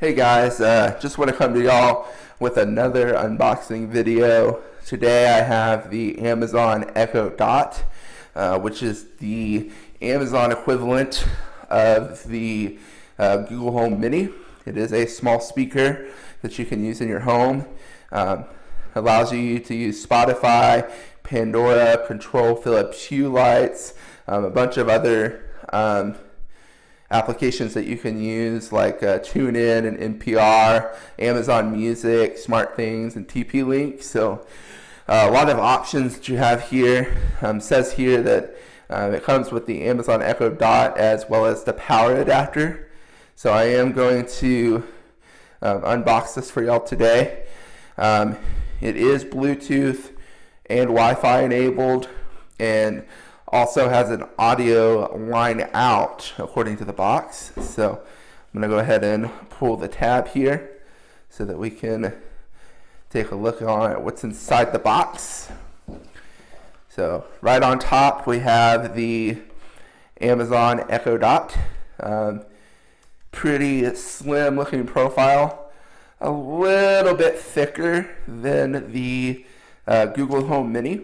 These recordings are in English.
Hey guys, just want to come to y'all with another unboxing video. Today I have the Amazon Echo Dot, which is the Amazon equivalent of the Google Home Mini. It is a small speaker that you can use in your home. Allows you to use Spotify, Pandora, control Philips Hue lights, a bunch of other applications that you can use like TuneIn and NPR, Amazon Music, SmartThings, and TP-Link. So a lot of options that you have here. Says here that it comes with the Amazon Echo Dot as well as the power adapter. So I am going to unbox this for y'all today. It is Bluetooth and Wi-Fi enabled, and also has an audio line out according to the box. So I'm going to go ahead and pull the tab here so that we can take a look at what's inside the box. So right on top we have the Amazon Echo Dot. Pretty slim looking profile, a little bit thicker than the Google Home Mini,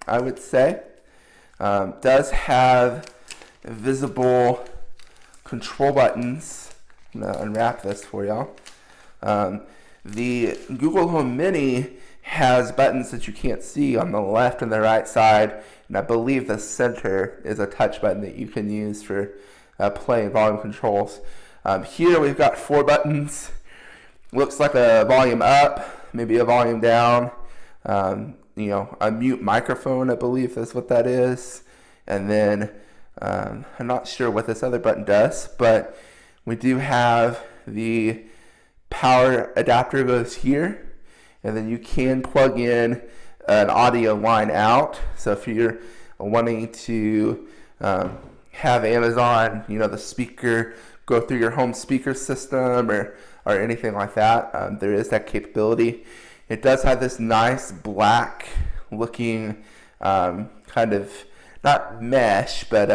I would say. Does have visible control buttons. I'm going to unwrap this for y'all. The Google Home Mini has buttons that you can't see on the left and the right side, and I believe the center is a touch button that you can use for play and volume controls. Here we've got 4 buttons. Looks like a volume up, maybe a volume down. A mute microphone, I believe is what that is. And then I'm not sure what this other button does, but we do have the power adapter goes here, and then you can plug in an audio line out. So if you're wanting to have Amazon, the speaker go through your home speaker system or anything like that, there is that capability. It does have this nice black looking kind of, not mesh, but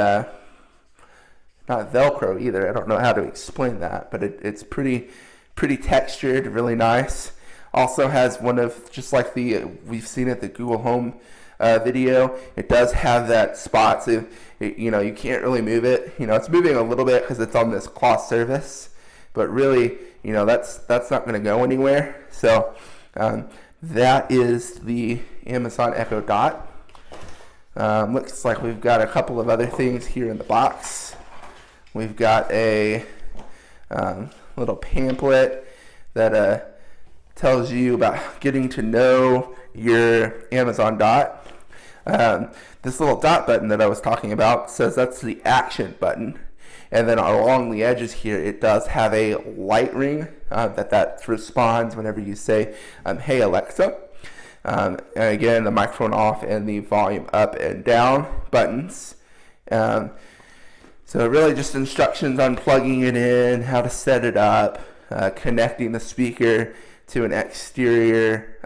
not Velcro either. I don't know how to explain that, but it's pretty textured, really nice. Also has one of, just like we've seen at the Google Home video, it does have that spot, so you can't really move it. It's moving a little bit because it's on this cloth surface, but really, that's not going to go anywhere. So that is the Amazon Echo Dot. Looks like we've got a couple of other things here in the box. We've got a little pamphlet that tells you about getting to know your Amazon Dot. This little dot button that I was talking about says that's the action button. And then along the edges here, it does have a light ring that responds whenever you say, "Hey Alexa." And again, the microphone off and the volume up and down buttons. So really just instructions on plugging it in, how to set it up, connecting the speaker to an exterior,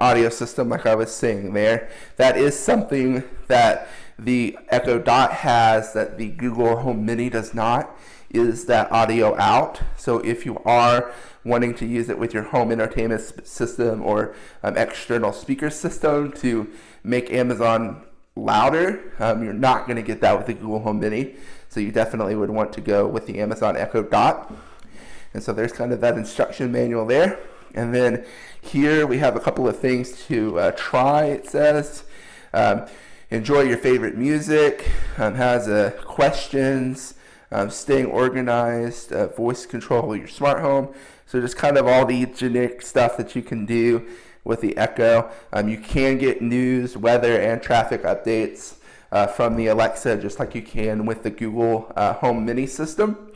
audio system like I was saying there. That is something that the Echo Dot has that the Google Home Mini does not, is that audio out. So if you are wanting to use it with your home entertainment system or external speaker system to make Amazon louder, you're not going to get that with the Google Home Mini. So you definitely would want to go with the Amazon Echo Dot. And so there's kind of that instruction manual there. And then here we have a couple of things to try. It says, enjoy your favorite music, has questions, staying organized, voice control your smart home. So just kind of all the generic stuff that you can do with the Echo. You can get news, weather, and traffic updates from the Alexa, just like you can with the Google Home Mini system.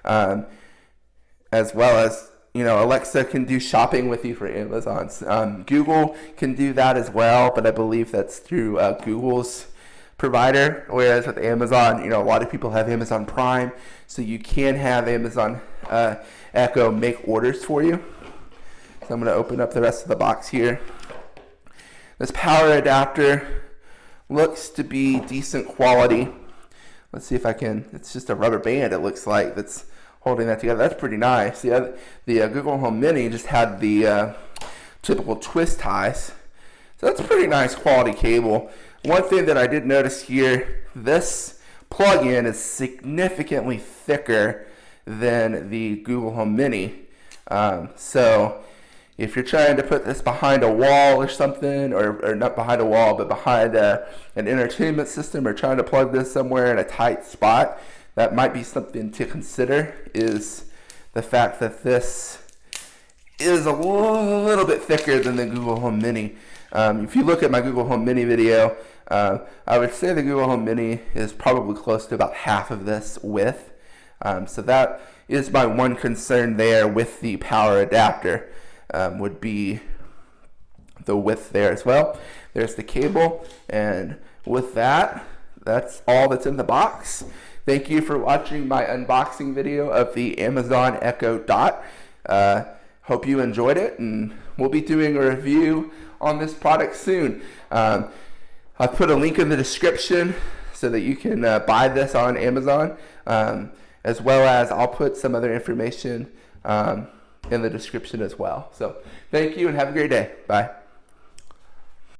As well as, Alexa can do shopping with you for Amazon. Google can do that as well, but I believe that's through Google's provider, whereas with Amazon, a lot of people have Amazon Prime, so you can have Amazon Echo make orders for you. So I'm going to open up the rest of the box here. This power adapter looks to be decent quality. Let's see if I can, it's just a rubber band, it looks like, that's holding that together. That's pretty nice. The Google Home Mini just had the typical twist ties. So that's pretty nice quality cable. One thing that I did notice here, this plug-in is significantly thicker than the Google Home Mini. So if you're trying to put this behind a wall or something, or not behind a wall, but behind an entertainment system, or trying to plug this somewhere in a tight spot, that might be something to consider, is the fact that this is a little bit thicker than the Google Home Mini. If you look at my Google Home Mini video, I would say the Google Home Mini is probably close to about half of this width. So that is my one concern there with the power adapter, would be the width there as well. There's the cable, and with that, that's all that's in the box. Thank you for watching my unboxing video of the Amazon Echo Dot. Hope you enjoyed it, and we'll be doing a review on this product soon. I'll put a link in the description so that you can buy this on Amazon, as well as I'll put some other information in the description as well. So thank you and have a great day. Bye.